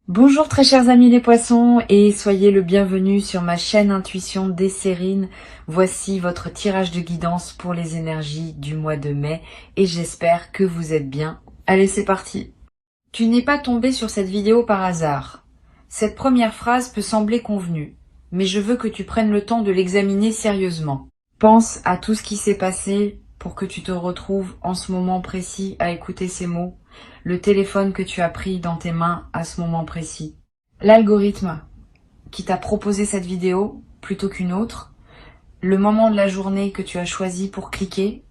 Bonjour très chers amis les poissons et soyez le bienvenu sur ma chaîne Intuition Desserine. Voici votre tirage de guidance pour les énergies du mois de mai et j'espère que vous êtes bien. Allez, c'est parti. Tu n'es pas tombé sur cette vidéo par hasard. Cette première phrase peut sembler convenue, mais je veux que tu prennes le temps de l'examiner sérieusement. Pense à tout ce qui s'est passé pour que tu te retrouves en ce moment précis à écouter ces mots. Le téléphone que tu as pris dans tes mains à ce moment précis. L'algorithme qui t'a proposé cette vidéo plutôt qu'une autre. Le moment de la journée que tu as choisi pour cliquer.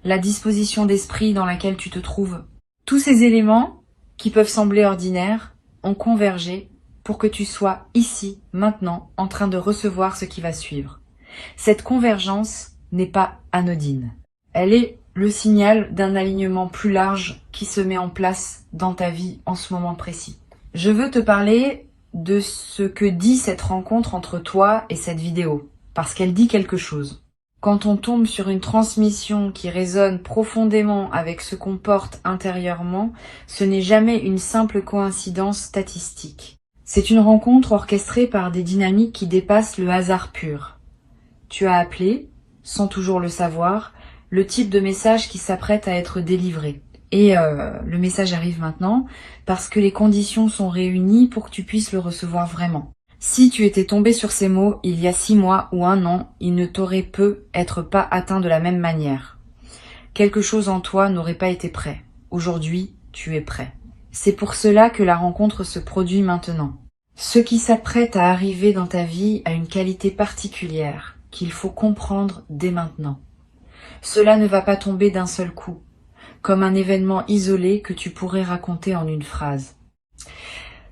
La disposition d'esprit dans laquelle tu te trouves. Tous ces éléments qui peuvent sembler ordinaires ont convergé pour que tu sois ici, maintenant, en train de recevoir ce qui va suivre. Cette convergence n'est pas anodine. Elle est le signal d'un alignement plus large qui se met en place dans ta vie en ce moment précis. Je veux te parler de ce que dit cette rencontre entre toi et cette vidéo, parce qu'elle dit quelque chose. Quand on tombe sur une transmission qui résonne profondément avec ce qu'on porte intérieurement, ce n'est jamais une simple coïncidence statistique. C'est une rencontre orchestrée par des dynamiques qui dépassent le hasard pur. Tu as appelé, sans toujours le savoir, le type de message qui s'apprête à être délivré. Et le message arrive maintenant parce que les conditions sont réunies pour que tu puisses le recevoir vraiment. Si tu étais tombé sur ces mots il y a 6 mois ou 1 an, il ne t'aurait peut-être pas atteint de la même manière. Quelque chose en toi n'aurait pas été prêt. Aujourd'hui, tu es prêt. C'est pour cela que la rencontre se produit maintenant. Ce qui s'apprête à arriver dans ta vie a une qualité particulière qu'il faut comprendre dès maintenant. Cela ne va pas tomber d'un seul coup, comme un événement isolé que tu pourrais raconter en une phrase.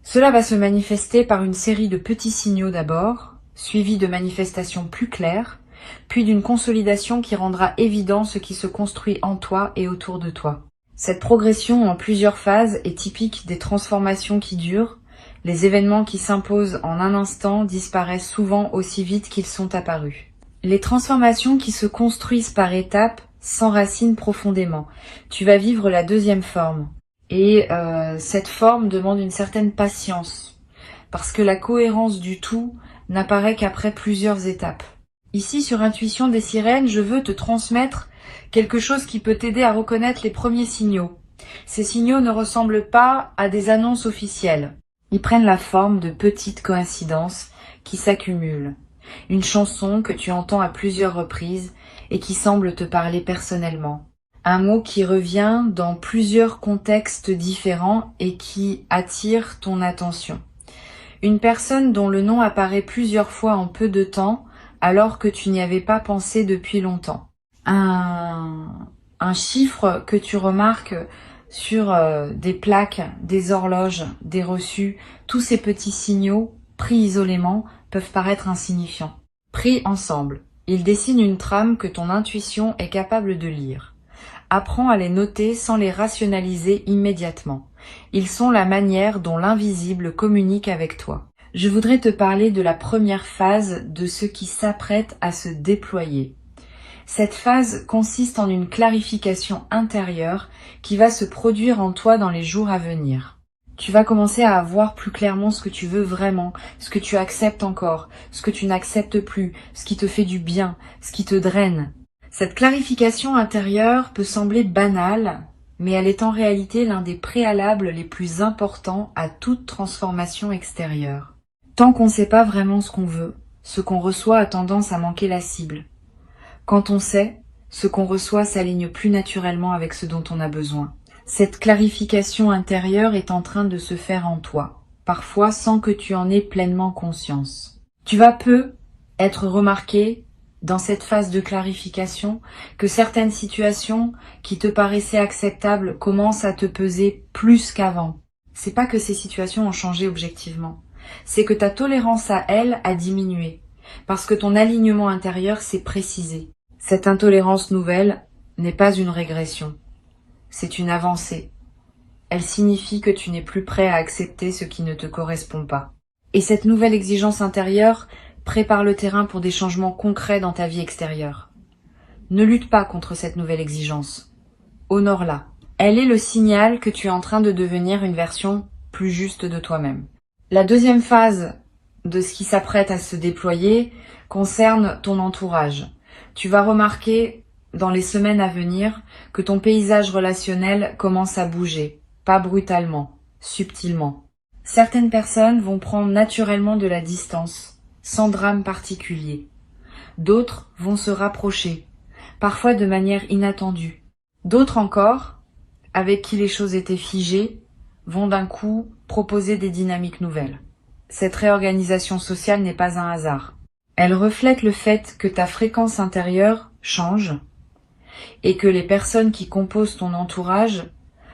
Cela va se manifester par une série de petits signaux d'abord, suivis de manifestations plus claires, puis d'une consolidation qui rendra évident ce qui se construit en toi et autour de toi. Cette progression en plusieurs phases est typique des transformations qui durent. Les événements qui s'imposent en un instant disparaissent souvent aussi vite qu'ils sont apparus. Les transformations qui se construisent par étapes s'enracinent profondément. Tu vas vivre la deuxième forme. Et cette forme demande une certaine patience. Parce que la cohérence du tout n'apparaît qu'après plusieurs étapes. Ici, sur Intuition des Sirènes, je veux te transmettre quelque chose qui peut t'aider à reconnaître les premiers signaux. Ces signaux ne ressemblent pas à des annonces officielles. Ils prennent la forme de petites coïncidences qui s'accumulent. Une chanson que tu entends à plusieurs reprises et qui semble te parler personnellement. Un mot qui revient dans plusieurs contextes différents et qui attire ton attention. Une personne dont le nom apparaît plusieurs fois en peu de temps alors que tu n'y avais pas pensé depuis longtemps. Un chiffre que tu remarques sur des plaques, des horloges, des reçus, tous ces petits signaux pris isolément peuvent paraître insignifiants. Pris ensemble, ils dessinent une trame que ton intuition est capable de lire. Apprends à les noter sans les rationaliser immédiatement. Ils sont la manière dont l'invisible communique avec toi. Je voudrais te parler de la première phase de ce qui s'apprête à se déployer. Cette phase consiste en une clarification intérieure qui va se produire en toi dans les jours à venir. Tu vas commencer à voir plus clairement ce que tu veux vraiment, ce que tu acceptes encore, ce que tu n'acceptes plus, ce qui te fait du bien, ce qui te draine. Cette clarification intérieure peut sembler banale, mais elle est en réalité l'un des préalables les plus importants à toute transformation extérieure. Tant qu'on ne sait pas vraiment ce qu'on veut, ce qu'on reçoit a tendance à manquer la cible. Quand on sait, ce qu'on reçoit s'aligne plus naturellement avec ce dont on a besoin. Cette clarification intérieure est en train de se faire en toi, parfois sans que tu en aies pleinement conscience. Tu vas être remarqué dans cette phase de clarification que certaines situations qui te paraissaient acceptables commencent à te peser plus qu'avant. C'est pas que ces situations ont changé objectivement, c'est que ta tolérance à elles a diminué, parce que ton alignement intérieur s'est précisé. Cette intolérance nouvelle n'est pas une régression. C'est une avancée. Elle signifie que tu n'es plus prêt à accepter ce qui ne te correspond pas. Et cette nouvelle exigence intérieure prépare le terrain pour des changements concrets dans ta vie extérieure. Ne lutte pas contre cette nouvelle exigence. Honore-la. Elle est le signal que tu es en train de devenir une version plus juste de toi-même. La deuxième phase de ce qui s'apprête à se déployer concerne ton entourage. Tu vas remarquer dans les semaines à venir que ton paysage relationnel commence à bouger, pas brutalement, subtilement. Certaines personnes vont prendre naturellement de la distance, sans drame particulier. D'autres vont se rapprocher, parfois de manière inattendue. D'autres encore, avec qui les choses étaient figées, vont d'un coup proposer des dynamiques nouvelles. Cette réorganisation sociale n'est pas un hasard. Elle reflète le fait que ta fréquence intérieure change et que les personnes qui composent ton entourage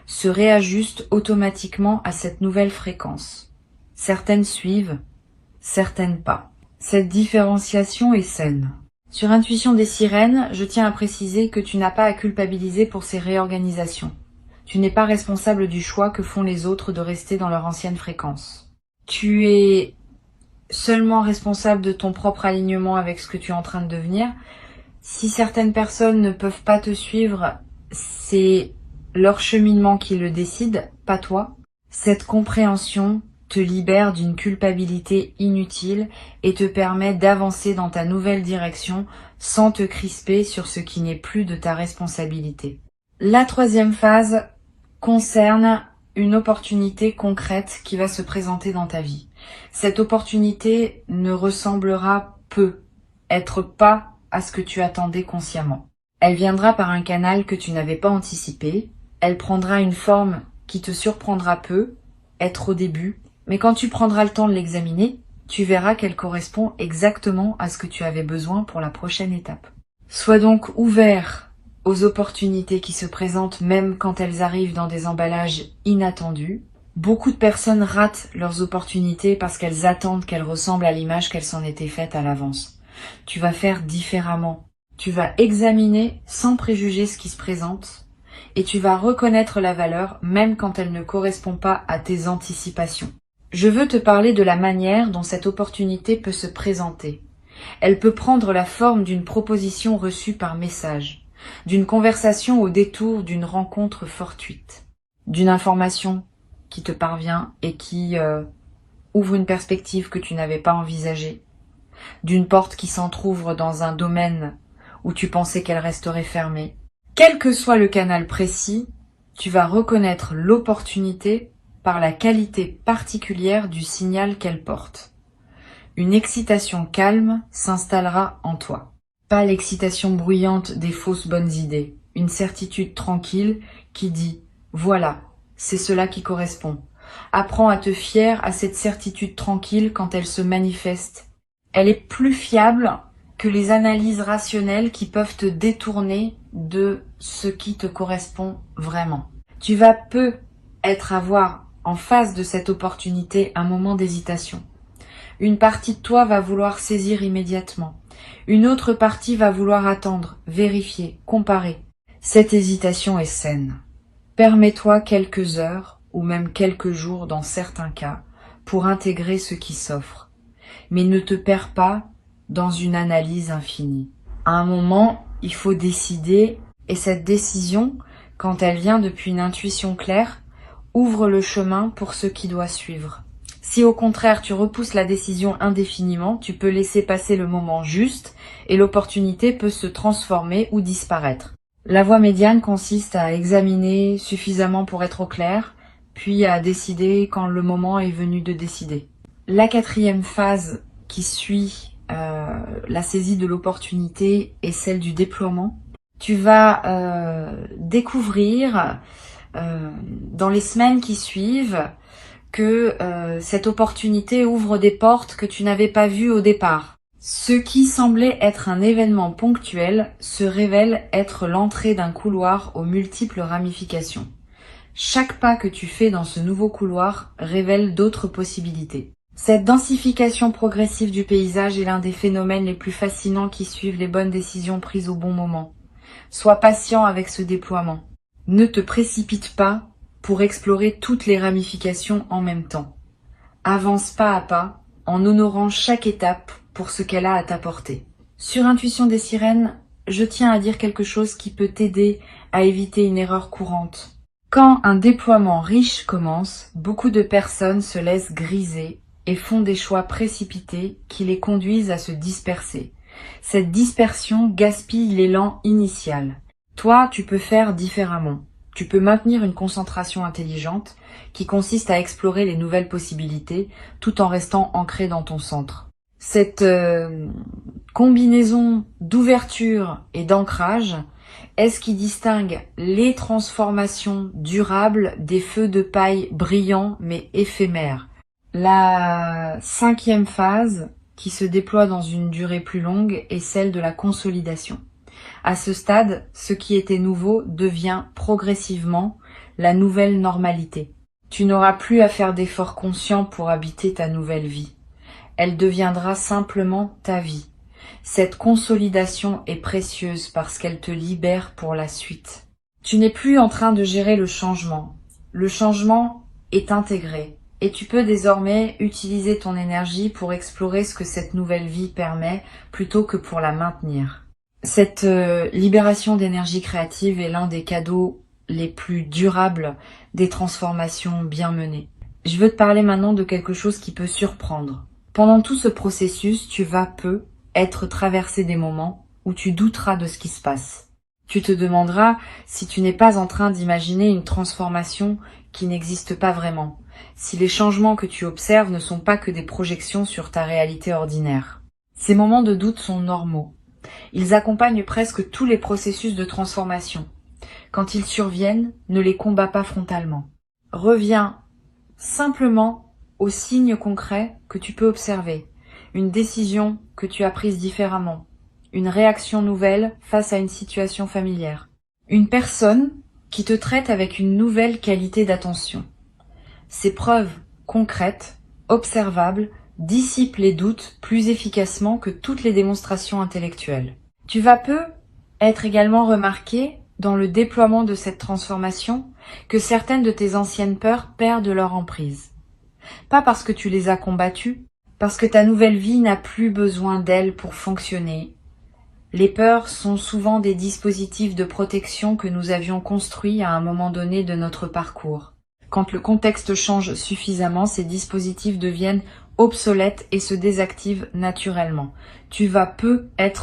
se réajustent automatiquement à cette nouvelle fréquence. Certaines suivent, certaines pas. Cette différenciation est saine. Sur Intuition des sirènes, je tiens à préciser que tu n'as pas à culpabiliser pour ces réorganisations. Tu n'es pas responsable du choix que font les autres de rester dans leur ancienne fréquence. Tu es seulement responsable de ton propre alignement avec ce que tu es en train de devenir. Si certaines personnes ne peuvent pas te suivre, c'est leur cheminement qui le décide, pas toi. Cette compréhension te libère d'une culpabilité inutile et te permet d'avancer dans ta nouvelle direction sans te crisper sur ce qui n'est plus de ta responsabilité. La troisième phase concerne une opportunité concrète qui va se présenter dans ta vie. Cette opportunité ne ressemblera être pas à ce que tu attendais consciemment. Elle viendra par un canal que tu n'avais pas anticipé, elle prendra une forme qui te surprendra peu, être au début, mais quand tu prendras le temps de l'examiner, tu verras qu'elle correspond exactement à ce que tu avais besoin pour la prochaine étape. Sois donc ouvert aux opportunités qui se présentent même quand elles arrivent dans des emballages inattendus. Beaucoup de personnes ratent leurs opportunités parce qu'elles attendent qu'elles ressemblent à l'image qu'elles s'en étaient faites à l'avance. Tu vas faire différemment. Tu vas examiner sans préjuger ce qui se présente et tu vas reconnaître la valeur même quand elle ne correspond pas à tes anticipations. Je veux te parler de la manière dont cette opportunité peut se présenter. Elle peut prendre la forme d'une proposition reçue par message, d'une conversation au détour d'une rencontre fortuite, d'une information qui te parvient et qui ouvre une perspective que tu n'avais pas envisagée, d'une porte qui s'entrouvre dans un domaine où tu pensais qu'elle resterait fermée. Quel que soit le canal précis, tu vas reconnaître l'opportunité par la qualité particulière du signal qu'elle porte. Une excitation calme s'installera en toi. Pas l'excitation bruyante des fausses bonnes idées, une certitude tranquille qui dit « Voilà, c'est cela qui correspond ». Apprends à te fier à cette certitude tranquille quand elle se manifeste. Elle est plus fiable que les analyses rationnelles qui peuvent te détourner de ce qui te correspond vraiment. Tu vas avoir en face de cette opportunité un moment d'hésitation. Une partie de toi va vouloir saisir immédiatement. Une autre partie va vouloir attendre, vérifier, comparer. Cette hésitation est saine. Permets-toi quelques heures ou même quelques jours dans certains cas pour intégrer ce qui s'offre. Mais ne te perds pas dans une analyse infinie. À un moment, il faut décider et cette décision, quand elle vient depuis une intuition claire, ouvre le chemin pour ce qui doit suivre. Si au contraire tu repousses la décision indéfiniment, tu peux laisser passer le moment juste et l'opportunité peut se transformer ou disparaître. La voie médiane consiste à examiner suffisamment pour être au clair, puis à décider quand le moment est venu de décider. La quatrième phase qui suit la saisie de l'opportunité est celle du déploiement. Tu vas découvrir dans les semaines qui suivent que cette opportunité ouvre des portes que tu n'avais pas vues au départ. Ce qui semblait être un événement ponctuel se révèle être l'entrée d'un couloir aux multiples ramifications. Chaque pas que tu fais dans ce nouveau couloir révèle d'autres possibilités. Cette densification progressive du paysage est l'un des phénomènes les plus fascinants qui suivent les bonnes décisions prises au bon moment. Sois patient avec ce déploiement. Ne te précipite pas pour explorer toutes les ramifications en même temps. Avance pas à pas en honorant chaque étape pour ce qu'elle a à t'apporter. Sur Intuition des sirènes, je tiens à dire quelque chose qui peut t'aider à éviter une erreur courante. Quand un déploiement riche commence, beaucoup de personnes se laissent griser et font des choix précipités qui les conduisent à se disperser. Cette dispersion gaspille l'élan initial. Toi, tu peux faire différemment. Tu peux maintenir une concentration intelligente qui consiste à explorer les nouvelles possibilités tout en restant ancré dans ton centre. Cette combinaison d'ouverture et d'ancrage est ce qui distingue les transformations durables des feux de paille brillants mais éphémères. La 5e phase, qui se déploie dans une durée plus longue, est celle de la consolidation. À ce stade, ce qui était nouveau devient progressivement la nouvelle normalité. Tu n'auras plus à faire d'efforts conscients pour habiter ta nouvelle vie. Elle deviendra simplement ta vie. Cette consolidation est précieuse parce qu'elle te libère pour la suite. Tu n'es plus en train de gérer le changement. Le changement est intégré et tu peux désormais utiliser ton énergie pour explorer ce que cette nouvelle vie permet plutôt que pour la maintenir. Cette libération d'énergie créative est l'un des cadeaux les plus durables des transformations bien menées. Je veux te parler maintenant de quelque chose qui peut surprendre. Pendant tout ce processus, tu vas être traversé des moments où tu douteras de ce qui se passe. Tu te demanderas si tu n'es pas en train d'imaginer une transformation qui n'existe pas vraiment, si les changements que tu observes ne sont pas que des projections sur ta réalité ordinaire. Ces moments de doute sont normaux. Ils accompagnent presque tous les processus de transformation. Quand ils surviennent, ne les combats pas frontalement. Reviens simplement aux signes concrets que tu peux observer. Une décision que tu as prise différemment. Une réaction nouvelle face à une situation familière. Une personne qui te traite avec une nouvelle qualité d'attention. Ces preuves concrètes, observables, dissipent les doutes plus efficacement que toutes les démonstrations intellectuelles. Tu vas être également remarqué dans le déploiement de cette transformation que certaines de tes anciennes peurs perdent leur emprise. Pas parce que tu les as combattues, parce que ta nouvelle vie n'a plus besoin d'elles pour fonctionner. Les peurs sont souvent des dispositifs de protection que nous avions construits à un moment donné de notre parcours. Quand le contexte change suffisamment, ces dispositifs deviennent obsolètes et se désactivent naturellement. Tu vas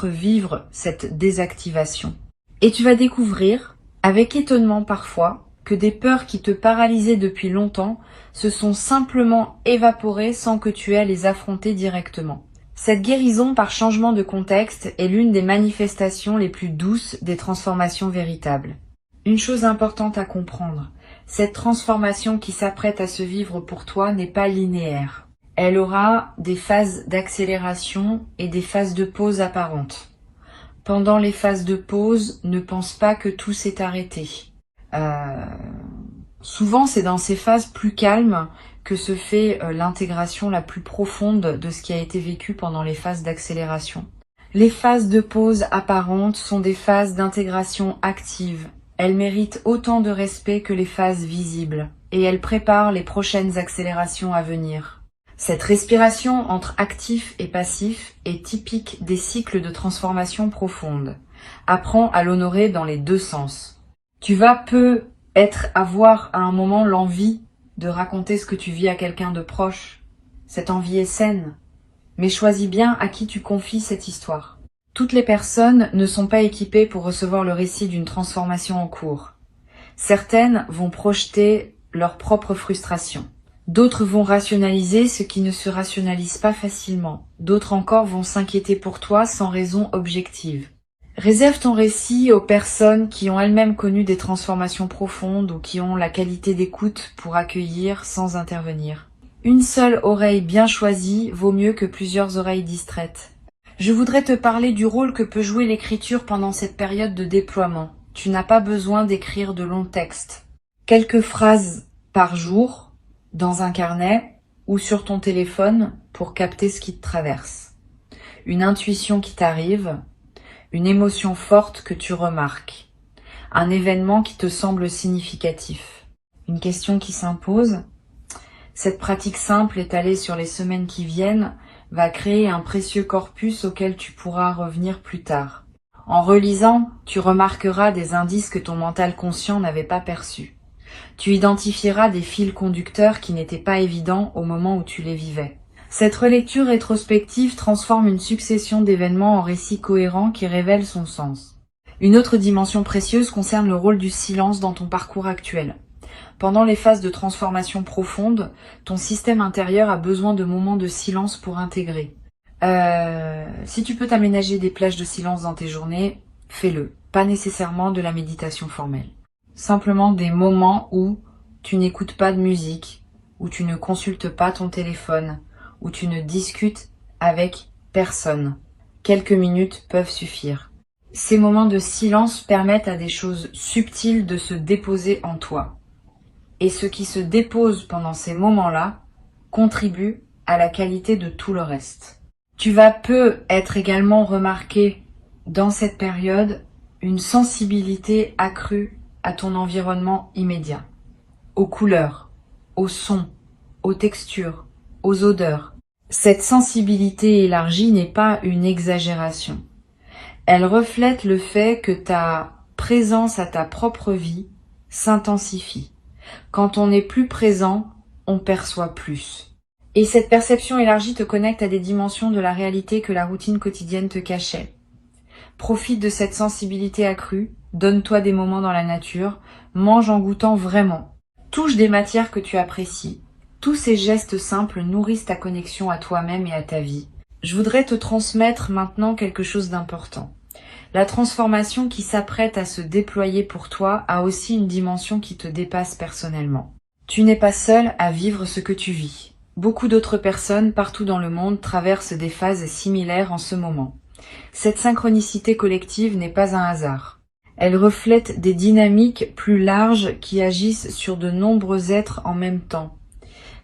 vivre cette désactivation. Et tu vas découvrir, avec étonnement parfois, que des peurs qui te paralysaient depuis longtemps se sont simplement évaporées sans que tu aies à les affronter directement. Cette guérison par changement de contexte est l'une des manifestations les plus douces des transformations véritables. Une chose importante à comprendre, cette transformation qui s'apprête à se vivre pour toi n'est pas linéaire. Elle aura des phases d'accélération et des phases de pause apparentes. Pendant les phases de pause, ne pense pas que tout s'est arrêté. Souvent, c'est dans ces phases plus calmes que se fait l'intégration la plus profonde de ce qui a été vécu pendant les phases d'accélération. Les phases de pause apparentes sont des phases d'intégration active. Elles méritent autant de respect que les phases visibles, et elles préparent les prochaines accélérations à venir. Cette respiration entre actif et passif est typique des cycles de transformation profonde. Apprends à l'honorer dans les deux sens. Tu vas avoir à un moment l'envie de raconter ce que tu vis à quelqu'un de proche. Cette envie est saine, mais choisis bien à qui tu confies cette histoire. Toutes les personnes ne sont pas équipées pour recevoir le récit d'une transformation en cours. Certaines vont projeter leur propre frustration. D'autres vont rationaliser ce qui ne se rationalise pas facilement. D'autres encore vont s'inquiéter pour toi sans raison objective. Réserve ton récit aux personnes qui ont elles-mêmes connu des transformations profondes ou qui ont la qualité d'écoute pour accueillir sans intervenir. Une seule oreille bien choisie vaut mieux que plusieurs oreilles distraites. Je voudrais te parler du rôle que peut jouer l'écriture pendant cette période de déploiement. Tu n'as pas besoin d'écrire de longs textes. Quelques phrases par jour, dans un carnet ou sur ton téléphone pour capter ce qui te traverse. Une intuition qui t'arrive, une émotion forte que tu remarques, un événement qui te semble significatif, une question qui s'impose. Cette pratique simple étalée sur les semaines qui viennent va créer un précieux corpus auquel tu pourras revenir plus tard. En relisant, tu remarqueras des indices que ton mental conscient n'avait pas perçus. Tu identifieras des fils conducteurs qui n'étaient pas évidents au moment où tu les vivais. Cette relecture rétrospective transforme une succession d'événements en récits cohérents qui révèlent son sens. Une autre dimension précieuse concerne le rôle du silence dans ton parcours actuel. Pendant les phases de transformation profonde, ton système intérieur a besoin de moments de silence pour intégrer. Si tu peux t'aménager des plages de silence dans tes journées, fais-le. Pas nécessairement de la méditation formelle. Simplement des moments où tu n'écoutes pas de musique, où tu ne consultes pas ton téléphone, où tu ne discutes avec personne. Quelques minutes peuvent suffire. Ces moments de silence permettent à des choses subtiles de se déposer en toi. Et ce qui se dépose pendant ces moments-là contribue à la qualité de tout le reste. Tu vas peu être également remarqué dans cette période une sensibilité accrue à ton environnement immédiat, aux couleurs, aux sons, aux textures, aux odeurs. Cette sensibilité élargie n'est pas une exagération. Elle reflète le fait que ta présence à ta propre vie s'intensifie. Quand on est plus présent, on perçoit plus. Et cette perception élargie te connecte à des dimensions de la réalité que la routine quotidienne te cachait. Profite de cette sensibilité accrue, donne-toi des moments dans la nature, mange en goûtant vraiment. Touche des matières que tu apprécies. Tous ces gestes simples nourrissent ta connexion à toi-même et à ta vie. Je voudrais te transmettre maintenant quelque chose d'important. La transformation qui s'apprête à se déployer pour toi a aussi une dimension qui te dépasse personnellement. Tu n'es pas seul à vivre ce que tu vis. Beaucoup d'autres personnes partout dans le monde traversent des phases similaires en ce moment. Cette synchronicité collective n'est pas un hasard. Elle reflète des dynamiques plus larges qui agissent sur de nombreux êtres en même temps.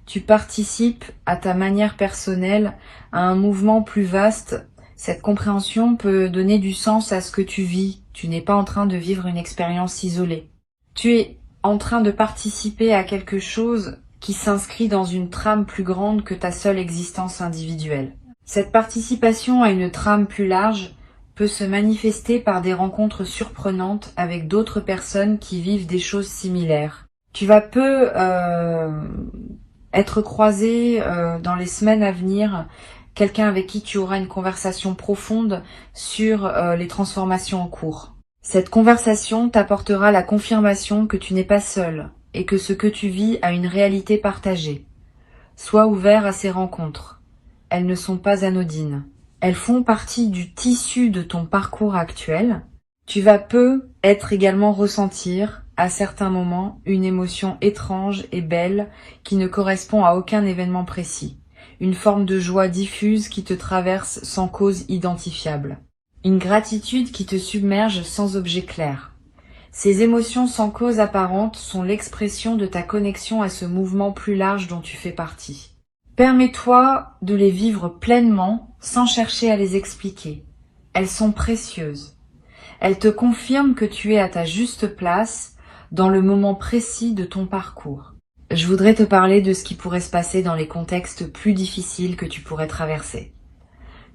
Tu participes à ta manière personnelle à un mouvement plus vaste. Cette compréhension peut donner du sens à ce que tu vis. Tu n'es pas en train de vivre une expérience isolée. Tu es en train de participer à quelque chose qui s'inscrit dans une trame plus grande que ta seule existence individuelle. Cette participation à une trame plus large peut se manifester par des rencontres surprenantes avec d'autres personnes qui vivent des choses similaires. Tu vas peu être croisé dans les semaines à venir quelqu'un avec qui tu auras une conversation profonde sur les transformations en cours. Cette conversation t'apportera la confirmation que tu n'es pas seul et que ce que tu vis a une réalité partagée. Sois ouvert à ces rencontres. Elles ne sont pas anodines. Elles font partie du tissu de ton parcours actuel. Tu vas peu être également ressentir, à certains moments, une émotion étrange et belle qui ne correspond à aucun événement précis. Une forme de joie diffuse qui te traverse sans cause identifiable. Une gratitude qui te submerge sans objet clair. Ces émotions sans cause apparente sont l'expression de ta connexion à ce mouvement plus large dont tu fais partie. Permets-toi de les vivre pleinement sans chercher à les expliquer. Elles sont précieuses. Elles te confirment que tu es à ta juste place dans le moment précis de ton parcours. Je voudrais te parler de ce qui pourrait se passer dans les contextes plus difficiles que tu pourrais traverser.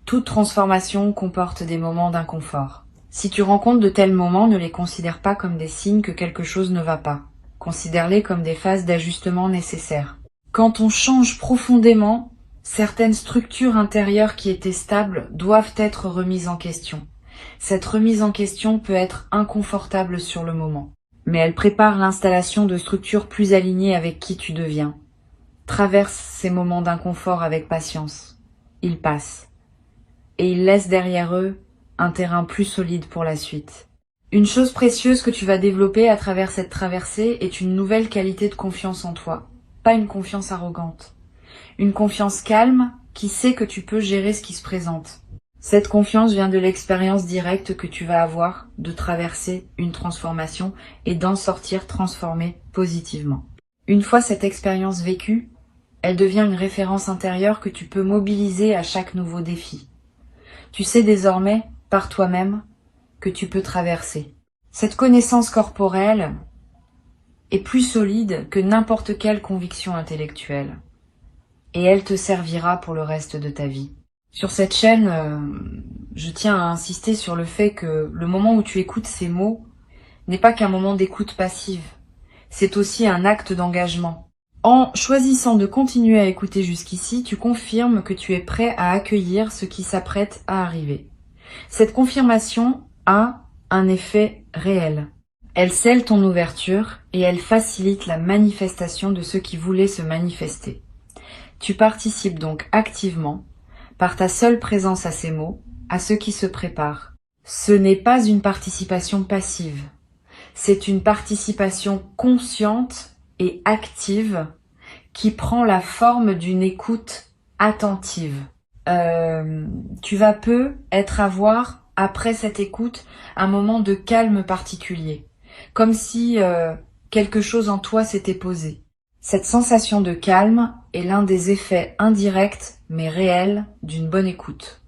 Toute transformation comporte des moments d'inconfort. Si tu rencontres de tels moments, ne les considère pas comme des signes que quelque chose ne va pas. Considère-les comme des phases d'ajustement nécessaires. Quand on change profondément, certaines structures intérieures qui étaient stables doivent être remises en question. Cette remise en question peut être inconfortable sur le moment, mais elle prépare l'installation de structures plus alignées avec qui tu deviens. Traverse ces moments d'inconfort avec patience. Ils passent. Et ils laissent derrière eux un terrain plus solide pour la suite. Une chose précieuse que tu vas développer à travers cette traversée est une nouvelle qualité de confiance en toi. Pas une confiance arrogante. Une confiance calme qui sait que tu peux gérer ce qui se présente. Cette confiance vient de l'expérience directe que tu vas avoir de traverser une transformation et d'en sortir transformé positivement. Une fois cette expérience vécue, elle devient une référence intérieure que tu peux mobiliser à chaque nouveau défi. Tu sais désormais, par toi-même, que tu peux traverser. Cette connaissance corporelle est plus solide que n'importe quelle conviction intellectuelle. Et elle te servira pour le reste de ta vie. Sur cette chaîne, je tiens à insister sur le fait que le moment où tu écoutes ces mots n'est pas qu'un moment d'écoute passive. C'est aussi un acte d'engagement. En choisissant de continuer à écouter jusqu'ici, tu confirmes que tu es prêt à accueillir ce qui s'apprête à arriver. Cette confirmation a un effet réel. Elle scelle ton ouverture et elle facilite la manifestation de ce qui voulait se manifester. Tu participes donc activement, par ta seule présence à ces mots, à ce qui se prépare. Ce n'est pas une participation passive, c'est une participation consciente et active qui prend la forme d'une écoute attentive. Tu vas peu être à voir, après cette écoute, un moment de calme particulier, comme si quelque chose en toi s'était posé. Cette sensation de calme est l'un des effets indirects mais réels d'une bonne écoute.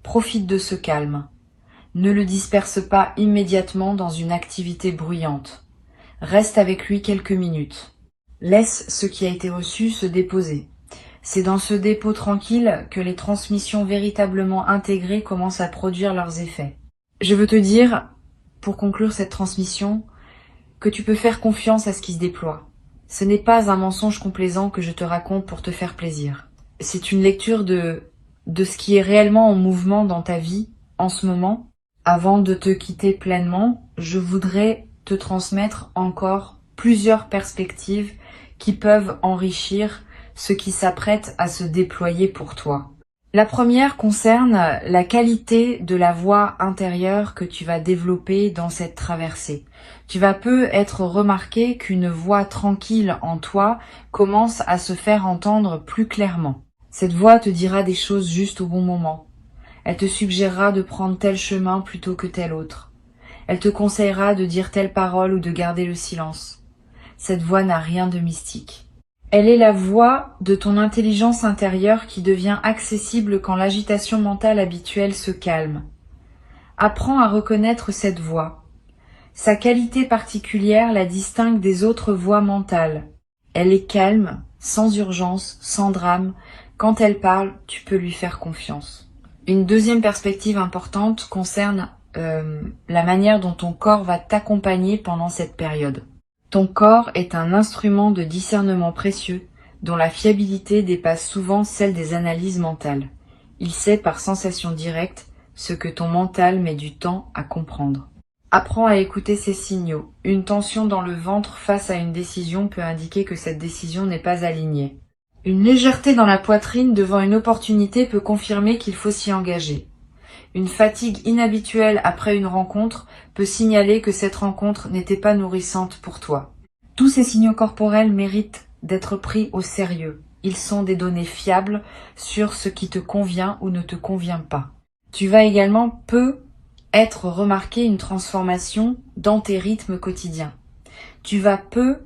Profite de ce calme. Ne le disperse pas immédiatement dans une activité bruyante. Reste avec lui quelques minutes. Laisse ce qui a été reçu se déposer. C'est dans ce dépôt tranquille que les transmissions véritablement intégrées commencent à produire leurs effets. Je veux te dire, pour conclure cette transmission, que tu peux faire confiance à ce qui se déploie. Ce n'est pas un mensonge complaisant que je te raconte pour te faire plaisir. C'est une lecture de ce qui est réellement en mouvement dans ta vie en ce moment. Avant de te quitter pleinement, je voudrais te transmettre encore plusieurs perspectives qui peuvent enrichir ce qui s'apprête à se déployer pour toi. La première concerne la qualité de la voix intérieure que tu vas développer dans cette traversée. Tu vas peu être remarqué qu'une voix tranquille en toi commence à se faire entendre plus clairement. Cette voix te dira des choses juste au bon moment. Elle te suggérera de prendre tel chemin plutôt que tel autre. Elle te conseillera de dire telle parole ou de garder le silence. Cette voix n'a rien de mystique. Elle est la voix de ton intelligence intérieure qui devient accessible quand l'agitation mentale habituelle se calme. Apprends à reconnaître cette voix. Sa qualité particulière la distingue des autres voix mentales. Elle est calme, sans urgence, sans drame. Quand elle parle, tu peux lui faire confiance. Une deuxième perspective importante concerne la manière dont ton corps va t'accompagner pendant cette période. Ton corps est un instrument de discernement précieux dont la fiabilité dépasse souvent celle des analyses mentales. Il sait par sensation directe ce que ton mental met du temps à comprendre. Apprends à écouter ces signaux. Une tension dans le ventre face à une décision peut indiquer que cette décision n'est pas alignée. Une légèreté dans la poitrine devant une opportunité peut confirmer qu'il faut s'y engager. Une fatigue inhabituelle après une rencontre peut signaler que cette rencontre n'était pas nourrissante pour toi. Tous ces signaux corporels méritent d'être pris au sérieux. Ils sont des données fiables sur ce qui te convient ou ne te convient pas. Tu vas également peu être remarqué une transformation dans tes rythmes quotidiens. Tu vas peu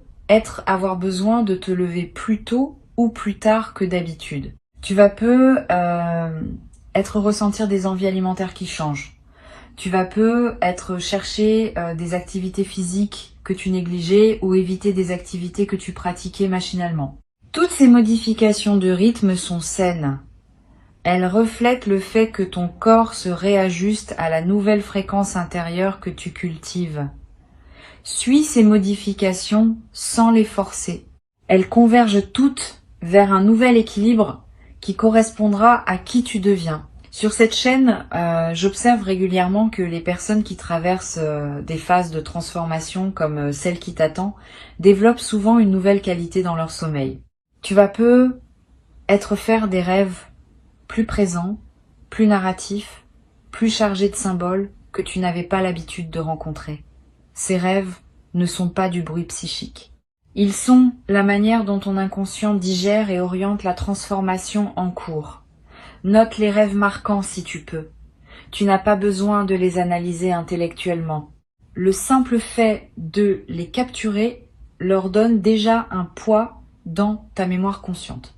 avoir besoin de te lever plus tôt ou plus tard que d'habitude. Tu vas peu ressentir des envies alimentaires qui changent. Tu vas peu chercher des activités physiques que tu négligeais ou éviter des activités que tu pratiquais machinalement. Toutes ces modifications de rythme sont saines. Elles reflètent le fait que ton corps se réajuste à la nouvelle fréquence intérieure que tu cultives. Suis ces modifications sans les forcer. Elles convergent toutes vers un nouvel équilibre qui correspondra à qui tu deviens. Sur cette chaîne, j'observe régulièrement que les personnes qui traversent des phases de transformation comme celle qui t'attend développent souvent une nouvelle qualité dans leur sommeil. Tu vas peu faire des rêves plus présents, plus narratifs, plus chargés de symboles que tu n'avais pas l'habitude de rencontrer. Ces rêves ne sont pas du bruit psychique. Ils sont la manière dont ton inconscient digère et oriente la transformation en cours. Note les rêves marquants si tu peux. Tu n'as pas besoin de les analyser intellectuellement. Le simple fait de les capturer leur donne déjà un poids dans ta mémoire consciente.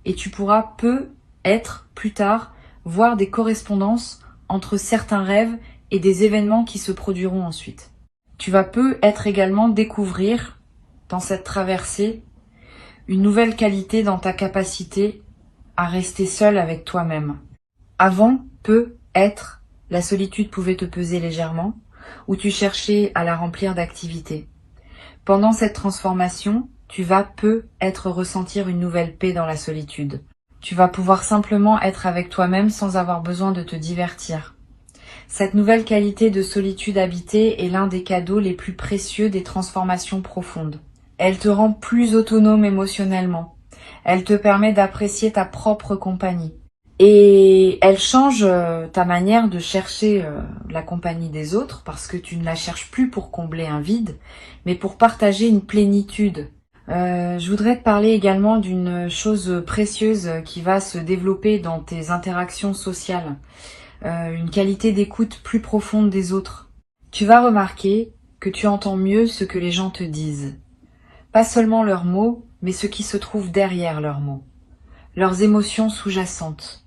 Et tu pourras plus tard, voir des correspondances entre certains rêves et des événements qui se produiront ensuite. Tu vas également découvrir dans cette traversée une nouvelle qualité dans ta capacité à rester seul avec toi-même. Avant, la solitude pouvait te peser légèrement, ou tu cherchais à la remplir d'activités. Pendant cette transformation, tu vas être ressentir une nouvelle paix dans la solitude. Tu vas pouvoir simplement être avec toi-même sans avoir besoin de te divertir. Cette nouvelle qualité de solitude habitée est l'un des cadeaux les plus précieux des transformations profondes. Elle te rend plus autonome émotionnellement. Elle te permet d'apprécier ta propre compagnie. Et elle change ta manière de chercher la compagnie des autres parce que tu ne la cherches plus pour combler un vide, mais pour partager une plénitude. Je voudrais te parler également d'une chose précieuse qui va se développer dans tes interactions sociales. Une qualité d'écoute plus profonde des autres. Tu vas remarquer que tu entends mieux ce que les gens te disent. Pas seulement leurs mots, mais ce qui se trouve derrière leurs mots. Leurs émotions sous-jacentes.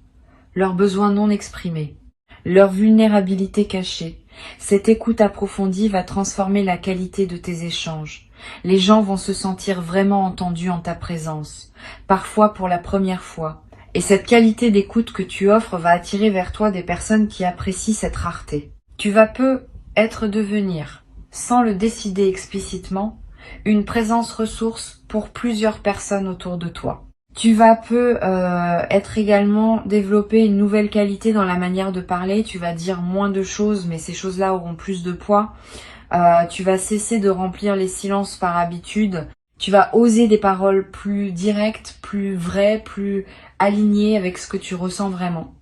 Leurs besoins non exprimés, leur vulnérabilité cachée. Cette écoute approfondie va transformer la qualité de tes échanges. Les gens vont se sentir vraiment entendus en ta présence, parfois pour la première fois. Et cette qualité d'écoute que tu offres va attirer vers toi des personnes qui apprécient cette rareté. Tu vas devenir, sans le décider explicitement, une présence ressource pour plusieurs personnes autour de toi. Tu vas être également développer une nouvelle qualité dans la manière de parler. Tu vas dire moins de choses, mais ces choses-là auront plus de poids. Tu vas cesser de remplir les silences par habitude. Tu vas oser des paroles plus directes, plus vraies, plus alignées avec ce que tu ressens vraiment.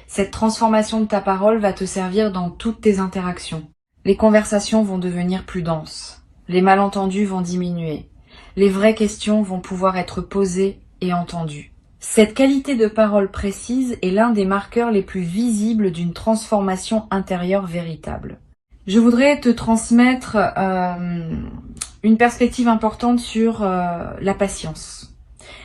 Cette transformation de ta parole va te servir dans toutes tes interactions. Les conversations vont devenir plus denses. Les malentendus vont diminuer. Les vraies questions vont pouvoir être posées et entendu. Cette qualité de parole précise est l'un des marqueurs les plus visibles d'une transformation intérieure véritable. Je voudrais te transmettre une perspective importante sur la patience.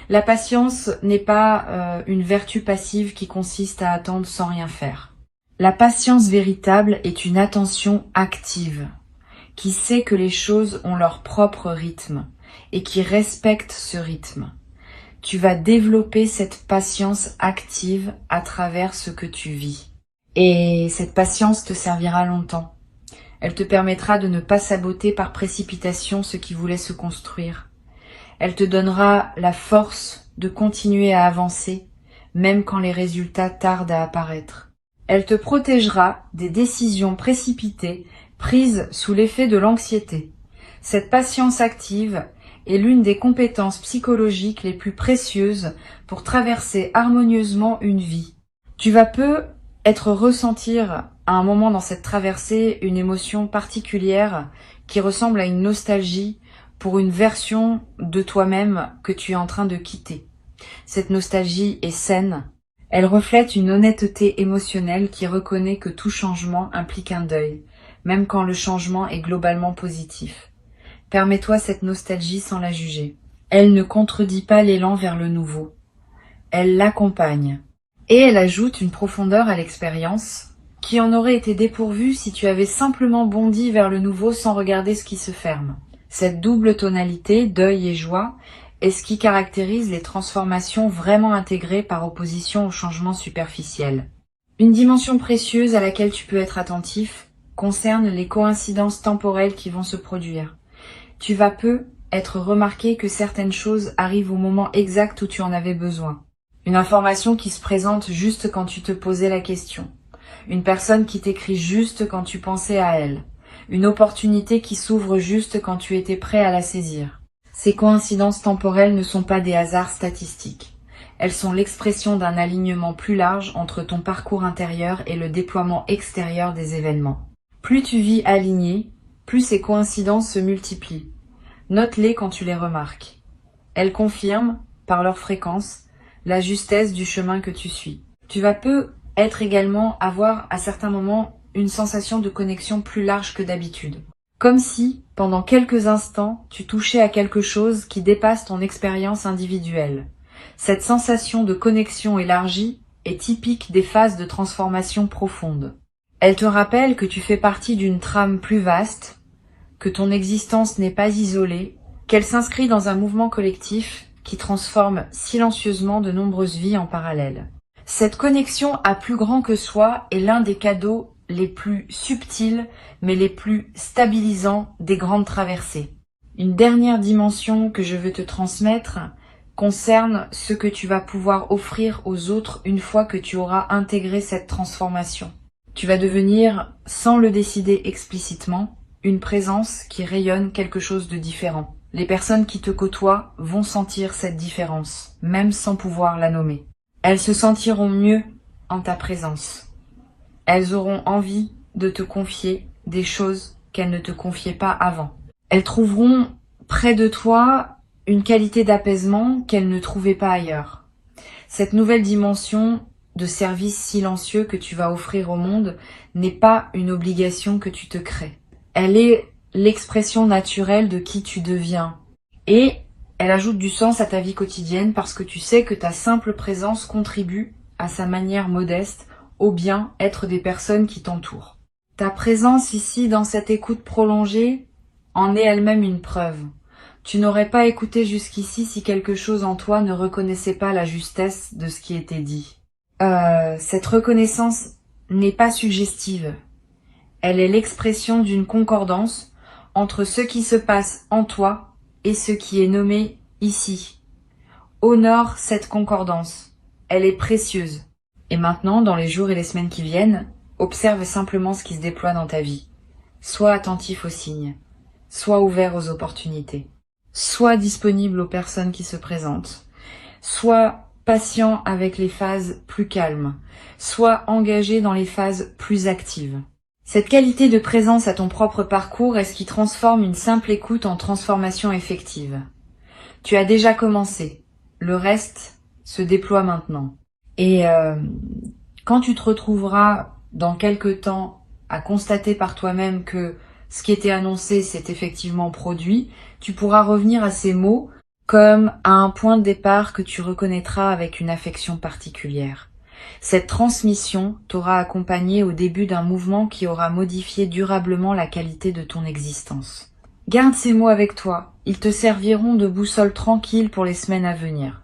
La patience n'est pas une vertu passive qui consiste à attendre sans rien faire. La patience véritable est une attention active, qui sait que les choses ont leur propre rythme et qui respecte ce rythme. Tu vas développer cette patience active à travers ce que tu vis. Et cette patience te servira longtemps. Elle te permettra de ne pas saboter par précipitation ce qui voulait se construire. Elle te donnera la force de continuer à avancer, même quand les résultats tardent à apparaître. Elle te protégera des décisions précipitées prises sous l'effet de l'anxiété. Cette patience active est l'une des compétences psychologiques les plus précieuses pour traverser harmonieusement une vie. Tu vas ressentir à un moment dans cette traversée une émotion particulière qui ressemble à une nostalgie pour une version de toi-même que tu es en train de quitter. Cette nostalgie est saine. Elle reflète une honnêteté émotionnelle qui reconnaît que tout changement implique un deuil, même quand le changement est globalement positif. Permets-toi cette nostalgie sans la juger. Elle ne contredit pas l'élan vers le nouveau. Elle l'accompagne. Et elle ajoute une profondeur à l'expérience qui en aurait été dépourvue si tu avais simplement bondi vers le nouveau sans regarder ce qui se ferme. Cette double tonalité, deuil et joie, est ce qui caractérise les transformations vraiment intégrées par opposition au changement superficiel. Une dimension précieuse à laquelle tu peux être attentif concerne les coïncidences temporelles qui vont se produire. Tu vas être remarqué que certaines choses arrivent au moment exact où tu en avais besoin. Une information qui se présente juste quand tu te posais la question. Une personne qui t'écrit juste quand tu pensais à elle. Une opportunité qui s'ouvre juste quand tu étais prêt à la saisir. Ces coïncidences temporelles ne sont pas des hasards statistiques. Elles sont l'expression d'un alignement plus large entre ton parcours intérieur et le déploiement extérieur des événements. Plus tu vis aligné, plus ces coïncidences se multiplient. Note-les quand tu les remarques. Elles confirment, par leur fréquence, la justesse du chemin que tu suis. Tu vas avoir à certains moments une sensation de connexion plus large que d'habitude. Comme si, pendant quelques instants, tu touchais à quelque chose qui dépasse ton expérience individuelle. Cette sensation de connexion élargie est typique des phases de transformation profonde. Elle te rappelle que tu fais partie d'une trame plus vaste, que ton existence n'est pas isolée, qu'elle s'inscrit dans un mouvement collectif qui transforme silencieusement de nombreuses vies en parallèle. Cette connexion à plus grand que soi est l'un des cadeaux les plus subtils mais les plus stabilisants des grandes traversées. Une dernière dimension que je veux te transmettre concerne ce que tu vas pouvoir offrir aux autres une fois que tu auras intégré cette transformation. Tu vas devenir, sans le décider explicitement, une présence qui rayonne quelque chose de différent. Les personnes qui te côtoient vont sentir cette différence, même sans pouvoir la nommer. Elles se sentiront mieux en ta présence. Elles auront envie de te confier des choses qu'elles ne te confiaient pas avant. Elles trouveront près de toi une qualité d'apaisement qu'elles ne trouvaient pas ailleurs. Cette nouvelle dimension de service silencieux que tu vas offrir au monde n'est pas une obligation que tu te crées. Elle est l'expression naturelle de qui tu deviens. Et elle ajoute du sens à ta vie quotidienne parce que tu sais que ta simple présence contribue, à sa manière modeste, au bien-être des personnes qui t'entourent. Ta présence ici, dans cette écoute prolongée, en est elle-même une preuve. Tu n'aurais pas écouté jusqu'ici si quelque chose en toi ne reconnaissait pas la justesse de ce qui était dit. Cette reconnaissance n'est pas suggestive. Elle est l'expression d'une concordance entre ce qui se passe en toi et ce qui est nommé ici. Honore cette concordance. Elle est précieuse. Et maintenant, dans les jours et les semaines qui viennent, observe simplement ce qui se déploie dans ta vie. Sois attentif aux signes. Sois ouvert aux opportunités. Sois disponible aux personnes qui se présentent. Sois patient avec les phases plus calmes. Sois engagé dans les phases plus actives. Cette qualité de présence à ton propre parcours est ce qui transforme une simple écoute en transformation effective. Tu as déjà commencé. Le reste se déploie maintenant. Et quand tu te retrouveras dans quelque temps à constater par toi-même que ce qui était annoncé s'est effectivement produit, tu pourras revenir à ces mots comme à un point de départ que tu reconnaîtras avec une affection particulière. Cette transmission t'aura accompagné au début d'un mouvement qui aura modifié durablement la qualité de ton existence. Garde ces mots avec toi, ils te serviront de boussole tranquille pour les semaines à venir.